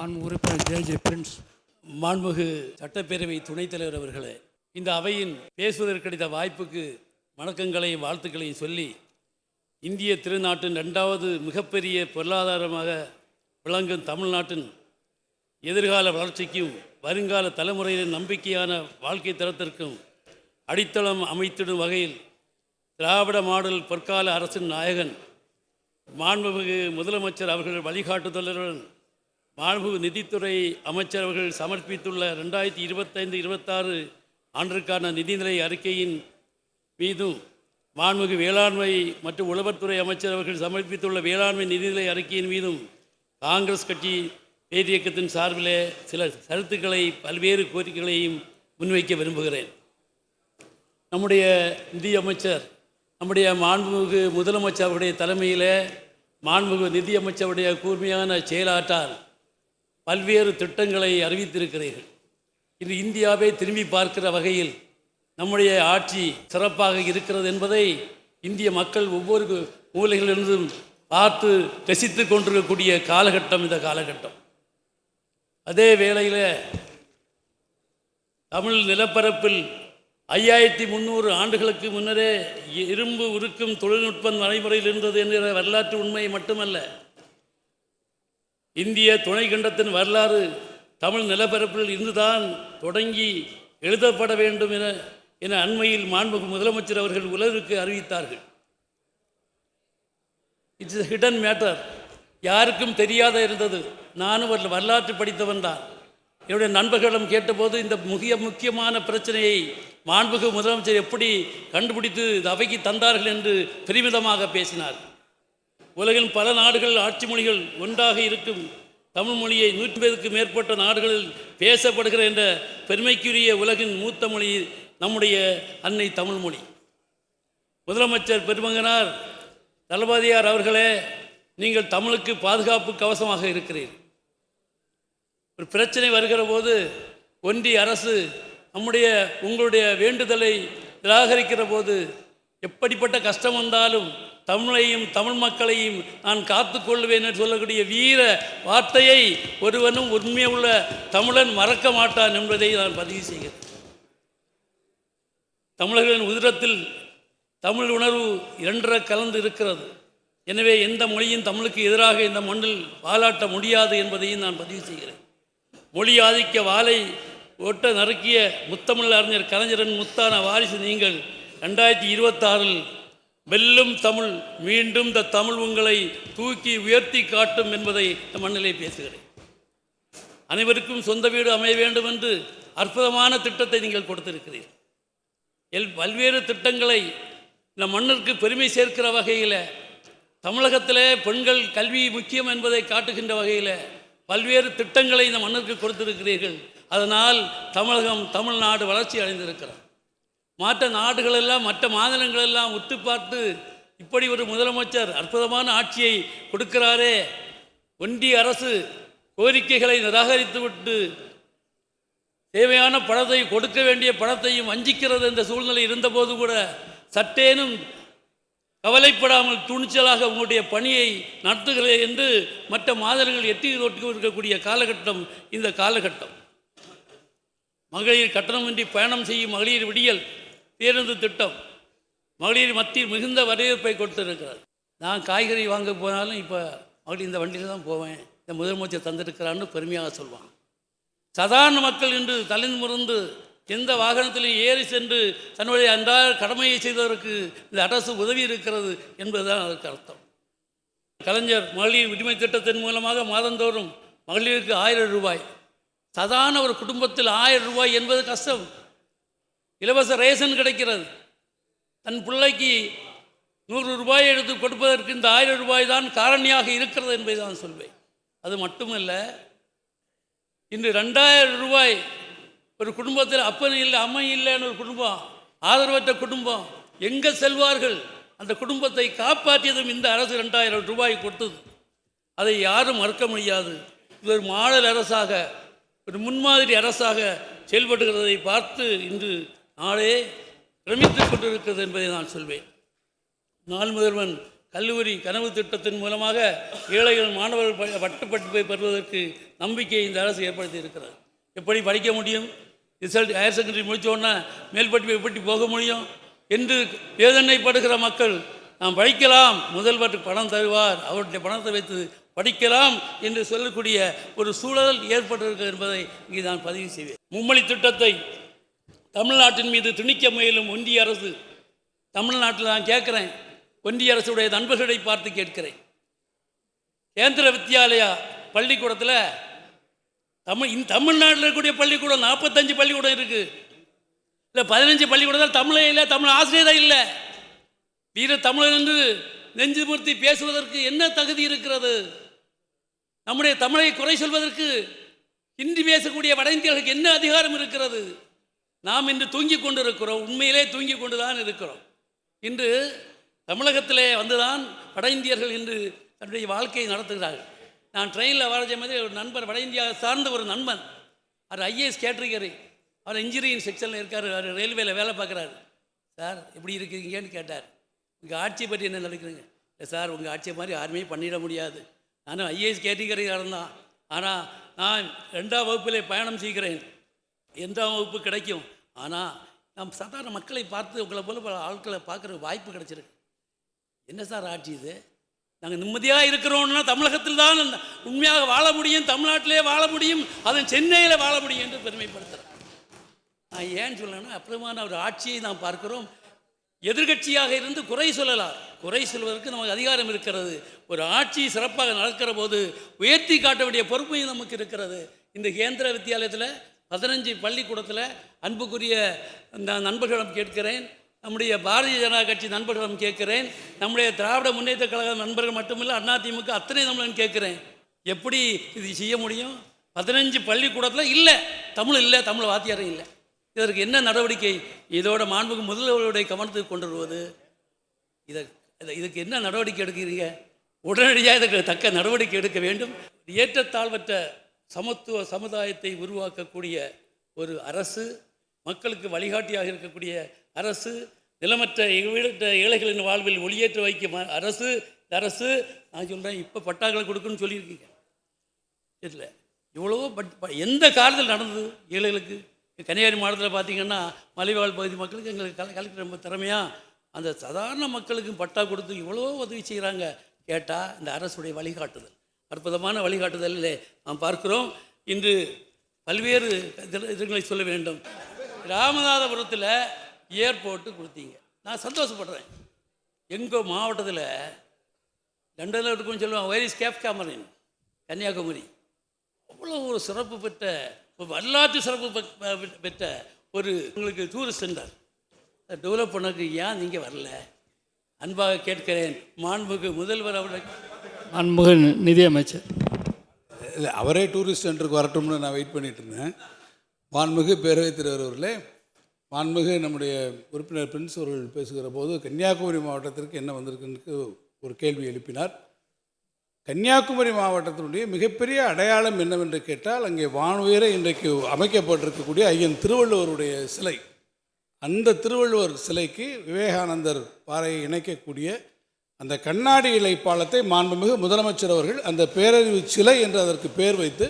மாண்பு உறுப்பினர் J Prince. மாண்புமிகு சட்டப்பேரவை துணைத் தலைவர் அவர்களே, இந்த அவையின் பேசுவதற்கு கிடைத்த வாய்ப்புக்கு வணக்கங்களையும் வாழ்த்துக்களையும் சொல்லி, இந்திய திருநாட்டின் 2வது மிகப்பெரிய பொருளாதாரமாக விளங்கும் தமிழ்நாட்டின் எதிர்கால வளர்ச்சிக்கும் வருங்கால தலைமுறையின் நம்பிக்கையான வாழ்க்கை தரத்திற்கும் அடித்தளம் அமைத்திடும் வகையில் திராவிட மாடல் பொற்கால அரசின் நாயகன் மாண்புமிகு முதலமைச்சர் அவர்கள் வழிகாட்டுதலுடன் மாண்புமிகு நிதித்துறை அமைச்சர் அவர்கள் சமர்ப்பித்துள்ள 2025-26 ஆண்டிற்கான நிதிநிலை அறிக்கையின் மீதும் மாண்புமிகு வேளாண்மை மற்றும் உழவர்துறை அமைச்சர் அவர்கள் சமர்ப்பித்துள்ள வேளாண்மை நிதிநிலை அறிக்கையின் மீதும் காங்கிரஸ் கட்சி பேரியக்கத்தின் சார்பிலே சில கருத்துக்களை பல்வேறு கோரிக்கைகளையும் முன்வைக்க விரும்புகிறேன். நம்முடைய நிதி அமைச்சர் நம்முடைய மாண்புமிகு முதலமைச்சர் அவருடைய தலைமையில் மாண்புமிகு நிதி அமைச்சருடைய கூர்மையான செயலாற்றால் பல்வேறு திட்டங்களை அறிவித்திருக்கிறீர்கள். இன்று இந்தியாவை திரும்பி பார்க்கிற வகையில் நம்முடைய ஆட்சி சிறப்பாக இருக்கிறது என்பதை இந்திய மக்கள் ஒவ்வொரு மூலைகளிலிருந்தும் பார்த்து ரசித்து கொண்டிருக்கக்கூடிய காலகட்டம் இந்த காலகட்டம். அதே வேளையில் தமிழ் நிலப்பரப்பில் 5300 ஆண்டுகளுக்கு முன்னரே இரும்பு உருக்கும் தொழில்நுட்பம் நடைமுறையில் இருந்தது என்கிற வரலாற்று உண்மை மட்டுமல்ல, இந்திய துணைக்கண்டத்தின் வரலாறு தமிழ் நிலப்பரப்பில் இருந்துதான் தொடங்கி எழுதப்பட வேண்டும் என அண்மையில் மாண்புமிகு முதலமைச்சர் அவர்கள் உலகிற்கு அறிவித்தார்கள். இட்ஸ் எ ஹிடன் மேட்டர், யாருக்கும் தெரியாத இருந்தது. நானும் வரலாற்று படித்தவன் தான். என்னுடைய நண்பர்களிடம் கேட்டபோது இந்த முக்கியமான பிரச்சனையை மாண்புமிகு முதலமைச்சர் எப்படி கண்டுபிடித்து அவைக்கு தந்தார்கள் என்று பெருமிதமாக பேசினார். உலகின் பல நாடுகள் ஆட்சி மொழிகள் ஒன்றாக இருக்கும் தமிழ் மொழியை 150க்கு மேற்பட்ட நாடுகளில் பேசப்படுகிற என்ற பெருமைக்குரிய உலகின் மூத்த மொழி நம்முடைய அன்னை தமிழ் மொழி. முதலமைச்சர் பெருமகனார் தளபதியார் அவர்களே, நீங்கள் தமிழுக்கு பாதுகாப்பு கவசமாக இருக்கிறீர்கள். ஒரு பிரச்சனை வருகிற போது ஒன்றிய அரசு உங்களுடைய வேண்டுதலை நிராகரிக்கிற போது எப்படிப்பட்ட கஷ்டம் வந்தாலும் தமிழையும் தமிழ் மக்களையும் நான் காத்துக்கொள்வேன் என்று சொல்லக்கூடிய வீர வார்த்தையை ஒருவனும் உண்மையை உள்ள தமிழன் மறக்க மாட்டான் என்பதை நான் பதிவு செய்கிறேன். தமிழர்களின் உதிரத்தில் தமிழ் உணர்வு இரண்டரை கலந்து இருக்கிறது. எனவே எந்த மொழியும் தமிழுக்கு எதிராக இந்த மண்ணில் வாலாட்ட முடியாது என்பதையும் நான் பதிவு செய்கிறேன். மொழி ஆதிக்க வாளை ஒட்ட நறுக்கிய முத்தமிழ் அறிஞர் கலைஞரின் முத்தான வாரிசு நீங்கள். 2026 வெல்லும் தமிழ், மீண்டும் இந்த தமிழ் உங்களை தூக்கி உயர்த்தி காட்டும் என்பதை இந்த மண்ணிலே பேசுகிறேன். அனைவருக்கும் சொந்த வீடு அமைய வேண்டும் என்று அற்புதமான திட்டத்தை நீங்கள் கொடுத்திருக்கிறீர்கள். பல்வேறு திட்டங்களை இந்த மண்ணிற்கு பெருமை சேர்க்கிற வகையில், தமிழகத்திலே பெண்கள் கல்வி முக்கியம் என்பதை காட்டுகின்ற வகையில் பல்வேறு திட்டங்களை இந்த மண்ணிற்கு கொடுத்திருக்கிறீர்கள். அதனால் தமிழ்நாடு வளர்ச்சி அடைந்திருக்கிறார். மற்ற நாடுகளெல்லாம் மற்ற மாநிலங்களெல்லாம் உற்று பார்த்து இப்படி ஒரு முதலமைச்சர் அற்புதமான ஆட்சியை கொடுக்கிறாரே, ஒன்றிய அரசு கோரிக்கைகளை நிராகரித்துவிட்டு தேவையான பணத்தை கொடுக்க வேண்டிய பணத்தையும் வஞ்சிக்கிறது என்ற சூழ்நிலை இருந்தபோது கூட சற்றேனும் கவலைப்படாமல் துணிச்சலாக உங்களுடைய பணியை நடத்துகிறேன் என்று மற்ற மாதர்கள் எட்டி தொட்டு இருக்கக்கூடிய காலகட்டம் இந்த காலகட்டம். மகளிர் கட்டணமின்றி பயணம் செய்யும் மகளிர் விடியல் பேருந்து திட்டம் மகளிர் மத்தியில் மிகுந்த வரவேற்பை கொடுத்திருக்கிறார். நான் காய்கறி வாங்க போனாலும் இப்போ மகளிர் இந்த வண்டியில் தான் போவேன், இந்த முதலமைச்சர் தந்திருக்கிறான்னு பெருமையாக சொல்வாங்க. சாதாரண மக்கள் இன்று தலைமுறந்து எந்த வாகனத்திலும் ஏறி சென்று தன்னுடைய அன்றாட கடமையை செய்ததற்கு இந்த அரசு உதவி இருக்கிறது என்பதுதான் அதற்கு அர்த்தம். கலைஞர் மகளிர் உரிமை திட்டத்தின் மூலமாக மாதந்தோறும் மகளிருக்கு 1000 ரூபாய். சாதாரண ஒரு குடும்பத்தில் 1000 ரூபாய் என்பது கஷ்டம். இலவச ரேஷன் கிடைக்கிறது. தன் பிள்ளைக்கு 100 ரூபாய் எடுத்து கொடுப்பதற்கு இந்த 1000 ரூபாய் தான் காரணியாக இருக்கிறது என்பதை நான் சொல்வேன். அது மட்டுமல்ல, இன்று 2000 ரூபாய் ஒரு குடும்பத்தில் அப்பன் இல்லை அம்மை இல்லைன்னு ஒரு குடும்பம், ஆதரவற்ற குடும்பம் எங்கே செல்வார்கள்? அந்த குடும்பத்தை காப்பாற்றியதும் இந்த அரசு 2000 ரூபாய் கொடுத்தது. அதை யாரும் மறுக்க முடியாது. இது ஒரு மாடல் அரசாக, ஒரு முன்மாதிரி அரசாக செயல்படுகிறதை பார்த்து இன்று நாடே பிரமித்து கொண்டிருக்கிறது என்பதை நான் சொல்வேன். நாள் முதல்வன் கல்லூரி கனவு திட்டத்தின் மூலமாக ஏழைகள் மாணவர்கள் பட்டப்படிப்பை பெறுவதற்கு நம்பிக்கை இந்த அரசு ஏற்படுத்தி இருக்கிறது. எப்படி படிக்க முடியும், ரிசல்ட் ஹையர் செகண்டரி முடித்தோன்னா மேல் படிப்பை எப்படி போக முடியும் என்று வேதனைப்படுகிற மக்கள் நாம் படிக்கலாம், முதல்வர் பணம் தருவார், அவருடைய பணத்தை வைத்து படிக்கலாம் என்று சொல்லக்கூடிய ஒரு சூழல் ஏற்பட்டிருக்கிறது என்பதை இங்கே நான் பதிவு செய்வேன். மும்மொழி திட்டத்தை தமிழ்நாட்டின் மீது திணிக்க முயலும் ஒன்றிய அரசு, தமிழ்நாட்டில் நான் கேட்குறேன், ஒன்றிய அரசுடைய நண்பர்களை பார்த்து கேட்கிறேன். கேந்திர வித்யாலயா பள்ளிக்கூடத்தில் தமிழ்நாட்டில் இருக்கக்கூடிய பள்ளிக்கூடம் 45 பள்ளிக்கூடம் இருக்குது. இல்லை 15 பள்ளிக்கூடத்தில் தமிழே இல்லை, தமிழ் ஆசிரியரே இல்லை. வீர தமிழர் என்று நெஞ்சு நிமிர்த்தி பேசுவதற்கு என்ன தகுதி இருக்கிறது? நம்முடைய தமிழை குறை சொல்வதற்கு ஹிந்தி பேசக்கூடிய வட இந்தியர்களுக்கு என்ன அதிகாரம் இருக்கிறது? நாம் இன்று தூங்கி கொண்டு இருக்கிறோம், உண்மையிலே தூங்கி கொண்டு தான் இருக்கிறோம். இன்று தமிழகத்திலே வந்துதான் வட இந்தியர்கள் இன்று தன்னுடைய வாழ்க்கையை நடத்துகிறார்கள். நான் ட்ரெயினில் வர மாதிரி ஒரு நண்பர், வட இந்தியாவை சார்ந்த ஒரு நண்பன், அவர் ஐஏஎஸ் கேட்டகரி, அவர் இன்ஜினியரிங் செக்ஷனில் இருக்கார், அவர் ரயில்வேல வேலை பார்க்குறாரு. சார் எப்படி இருக்கீங்கன்னு கேட்டார். உங்கள் ஆட்சியை பற்றி என்ன நினைக்கிறீங்க? இல்லை சார், உங்கள் ஆட்சியை மாதிரி யாருமே பண்ணிட முடியாது. நானும் ஐஏஎஸ் கேட்டகரிக்காரன் தான், ஆனால் நான் 2ஆம் வகுப்பிலே பயணம் செய்கிறேன். 8ஆம் வகுப்பு கிடைக்கும், ஆனால் நாம் சாதாரண மக்களை பார்த்து உங்களை போல பல ஆட்களை பார்க்குற வாய்ப்பு கிடைச்சிருக்கு. என்ன சார் ஆட்சி இது? நாங்கள் நிம்மதியாக இருக்கிறோம்னா தமிழகத்தில் தான் உண்மையாக வாழ முடியும், தமிழ்நாட்டிலே வாழ முடியும், அதுவும் சென்னையில் வாழ முடியும் என்று பெருமைப்படுத்துகிறேன். நான் ஏன் சொல்லணும்னா, அப்புறமான ஒரு ஆட்சியை நாம் பார்க்கிறோம். எதிர்கட்சியாக இருந்து குறை சொல்லலாம், குறை சொல்வதற்கு நமக்கு அதிகாரம் இருக்கிறது. ஒரு ஆட்சி சிறப்பாக நடக்கிற போது உயர்த்தி காட்ட வேண்டிய பொறுப்பையும் நமக்கு இருக்கிறது. இந்த கேந்திர வித்தியாலயத்தில் 15 பள்ளிக்கூடத்தில் அன்புக்குரிய நண்பர்களிடம் கேட்கிறேன், நம்முடைய பாரதிய ஜனதா கட்சி நண்பர்களிடம் கேட்கிறேன், நம்முடைய திராவிட முன்னேற்ற கழக நண்பர்கள் மட்டுமில்லை, அதிமுக அத்தனை நம்மளும் கேட்குறேன், எப்படி இது செய்ய முடியும்? 15 பள்ளிக்கூடத்தில் இல்லை தமிழ், இல்லை தமிழ் வாத்தியாரம் இல்லை. இதற்கு என்ன நடவடிக்கை? இதோட மாண்புக்கு முதல்வருடைய கவனத்துக்கு கொண்டு வருவது, இதுக்கு என்ன நடவடிக்கை எடுக்கிறீங்க? உடனடியாக இதற்கு தக்க நடவடிக்கை எடுக்க வேண்டும். ஏற்றத்தாழ்வற்ற சமத்துவ சமுதாயத்தை உருவாக்கக்கூடிய ஒரு அரசு, மக்களுக்கு வழிகாட்டியாக இருக்கக்கூடிய அரசு, நிலமற்ற ஏழைகளின் வாழ்வில் ஒளியேற்ற வைக்கும் அரசு. இந்த அரசு நான் சொல்கிறேன், இப்போ பட்டாக்களை கொடுக்கணும்னு சொல்லியிருக்கீங்க, இல்லை இவ்வளவோ எந்த காலத்தில் நடந்தது ஏழைகளுக்கு? கன்னியாகுமரி மாவட்டத்தில் பார்த்திங்கன்னா மலைவாழ் பகுதி மக்களுக்கு எங்களுக்கு கலெக்டர் ரொம்ப திறமையாக அந்த சாதாரண மக்களுக்கு பட்டா கொடுத்து இவ்வளோ உதவி செய்கிறாங்க. கேட்டால் இந்த அரசுடைய வழிகாட்டுதல், அற்புதமான வழிகாட்டுதலில் நாம் பார்க்கிறோம். இன்று பல்வேறு இதுகளை சொல்ல வேண்டும். ராமநாதபுரத்தில் ஏர்போர்ட்டு கொடுத்தீங்க, நான் சந்தோஷப்படுறேன். எங்கள் மாவட்டத்தில் லண்டனில் இருக்குன்னு சொல்லுவாங்க, வைரஸ் கேப் கேமரின் கன்னியாகுமரி, அவ்வளோ ஒரு சிறப்பு பெற்ற, வரலாற்று சிறப்பு பெற்ற ஒரு உங்களுக்கு டூரிஸ்ட் சென்டர் டெவலப் பண்ணக்கு ஏன் நீங்கள் வரல? அன்பாக கேட்கிறேன். மாண்புமிகு முதல்வர் அவருடைய மாண்புமிகு நிதியமைச்சர் இல்லை, அவரே டூரிஸ்ட் சென்டருக்கு வரட்டும்னு நான் வெயிட் பண்ணிட்டு இருந்தேன். மாண்புமிகு பேரவைத் தலைவர் அவர்களே, மாண்புமிகு நம்முடைய உறுப்பினர் பிரின்ஸ் அவர்கள் பேசுகிற போது கன்னியாகுமரி மாவட்டத்திற்கு என்ன வந்திருக்குன்னு ஒரு கேள்வி எழுப்பினார். கன்னியாகுமரி மாவட்டத்தினுடைய மிகப்பெரிய அடையாளம் என்னவென்று கேட்டால், அங்கே வானுயர இன்றைக்கு அமைக்கப்பட்டிருக்கக்கூடிய ஐயன் திருவள்ளுவருடைய சிலை, அந்த திருவள்ளுவர் சிலைக்கு விவேகானந்தர் பாறையை இணைக்கக்கூடிய அந்த கண்ணாடி இலை பாலத்தை மாண்புமிகு முதலமைச்சர் அவர்கள் அந்த பேரறிவு சிலை என்று அதற்கு பெயர் வைத்து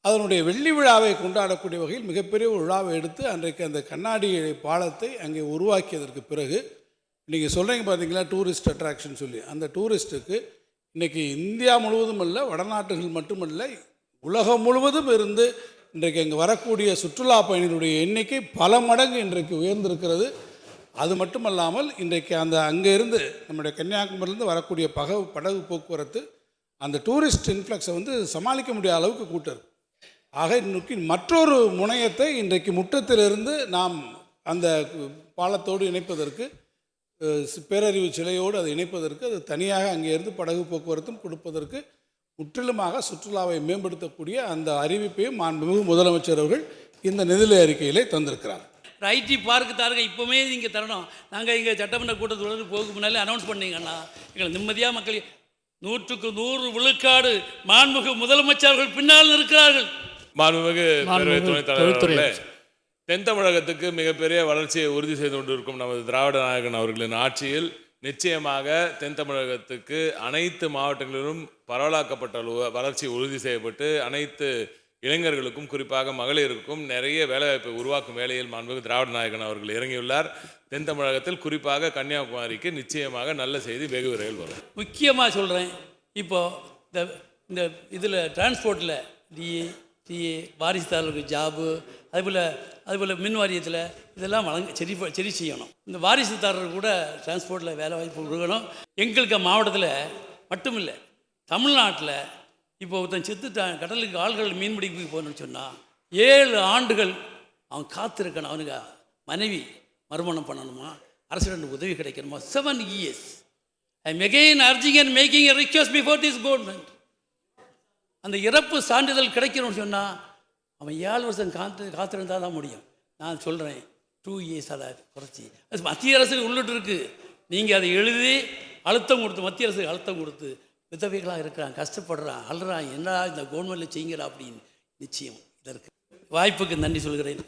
அதனுடைய வெள்ளி விழாவை கொண்டாடக்கூடிய வகையில் மிகப்பெரிய ஒரு விழாவை எடுத்து அன்றைக்கு அந்த கண்ணாடி இலை பாலத்தை அங்கே உருவாக்கியதற்கு பிறகு நீங்கள் சொல்கிறீங்க பார்த்தீங்களா டூரிஸ்ட் அட்ராக்ஷன் சொல்லி, அந்த டூரிஸ்ட்டுக்கு இன்றைக்கி இந்தியா முழுவதும் அல்ல, வடநாட்டுகள் மட்டுமல்ல, உலகம் முழுவதும் இருந்து இன்றைக்கு அங்கே வரக்கூடிய சுற்றுலா பயணிகளுடைய எண்ணிக்கை பல மடங்கு இன்றைக்கு உயர்ந்திருக்கிறது. அது மட்டுமல்லாமல் இன்றைக்கு அங்கே இருந்து நம்முடைய கன்னியாகுமரியிலேருந்து வரக்கூடிய படகு போக்குவரத்து அந்த டூரிஸ்ட் இன்ஃப்ளக்ஸை சமாளிக்க முடியாத அளவுக்கு கூட்டம். ஆக இன்னைக்கு மற்றொரு முனையத்தை இன்றைக்கு முற்றத்திலிருந்து நாம் அந்த பாலத்தோடு இணைப்பதற்கு, பேரறிவு சிலையோடு அதை இணைப்பதற்கு, அது தனியாக அங்கே இருந்து படகு போக்குவரத்தும் கொடுப்பதற்கு முற்றிலுமாக சுற்றுலாவை மேம்படுத்தக்கூடிய அந்த அறிவிப்பையும் மாண்புமிகு முதலமைச்சர் அவர்கள் இந்த நிதிநிலை அறிக்கையிலே தந்திருக்கிறார். ஐடி பார்க்கு தாருங்க, இப்போவுமே நீங்கள் தரணும். நாங்கள் இங்கே சட்டமன்ற கூட்டத்தொடர் போக முன்னாலே அனௌன்ஸ் பண்ணீங்கன்னா எங்களை நிம்மதியாக மக்கள் 100க்கு 100 விழுக்காடு மாண்புமிகு முதலமைச்சர்கள் பின்னால் இருக்கிறார்கள். மாண்புமிகு பேரவைத் துணைத் தலைவர்களே, தென் தமிழகத்துக்கு மிகப்பெரிய வளர்ச்சியை உறுதி செய்து கொண்டிருக்கும் நமது திராவிட நாயகன் அவர்களின் ஆட்சியில் நிச்சயமாக தென் தமிழகத்துக்கு அனைத்து மாவட்டங்களிலும் பரவலாக்கப்பட்ட வளர்ச்சி உறுதி செய்யப்பட்டு அனைத்து இளைஞர்களுக்கும் குறிப்பாக மகளிருக்கும் நிறைய வேலைவாய்ப்பை உருவாக்கும் வேலையில் மாண்புமிகு திராவிட நாயகன் அவர்கள் இறங்கியுள்ளார். தென் தமிழகத்தில் குறிப்பாக கன்னியாகுமரிக்கு நிச்சயமாக நல்ல செய்தி வெகு விரைவில் வரும். முக்கியமாக சொல்கிறேன், இப்போது இந்த இதில் டிரான்ஸ்போர்ட்டில் டிஏ வாரிசுதாரர்களுக்கு ஜாபு, அதுபோல் மின் வாரியத்தில் இதெல்லாம் சரி செய்யணும். இந்த வாரிசுதாரர்கள் கூட டிரான்ஸ்போர்ட்டில் வேலை வாய்ப்பு கொடுக்கணும். எங்களுக்கு மாவட்டத்தில் மட்டும் இல்லை, தமிழ்நாட்டில் இப்போ ஒருத்தன் செத்துட்டான், கடலுக்கு ஆள்கள் மீன்பிடிக்கு போகணும்னு சொன்னால் 7 ஆண்டுகள் அவன் காத்திருக்கணும். அவனுக்கு மனைவி மறுமணம் பண்ணணுமா, அரசிடம் உதவி கிடைக்கணுமா. 7 years. I am again urging and making a request before this government. அந்த இறப்பு சான்றிதழ் கிடைக்கணும்னு சொன்னால் அவன் 7 வருஷம் காத்திருந்தால் தான் முடியும். நான் சொல்கிறேன் 2 years அதை குறைச்சி, அது மத்திய அரசுக்கு உள்ளிட்டு இருக்குது. நீங்கள் அதை எழுதி அழுத்தம் கொடுத்து, மத்திய அரசுக்கு அழுத்தம் கொடுத்து, விதவைகளாக இருக்கிறான், கஷ்டப்படுறான், அழுறான், என்ன இந்த கவர்மெண்ட்டில் செய்யுங்களா அப்படின்னு நிச்சயம் இதற்கு வாய்ப்புக்கு நன்றி சொல்கிறேன்.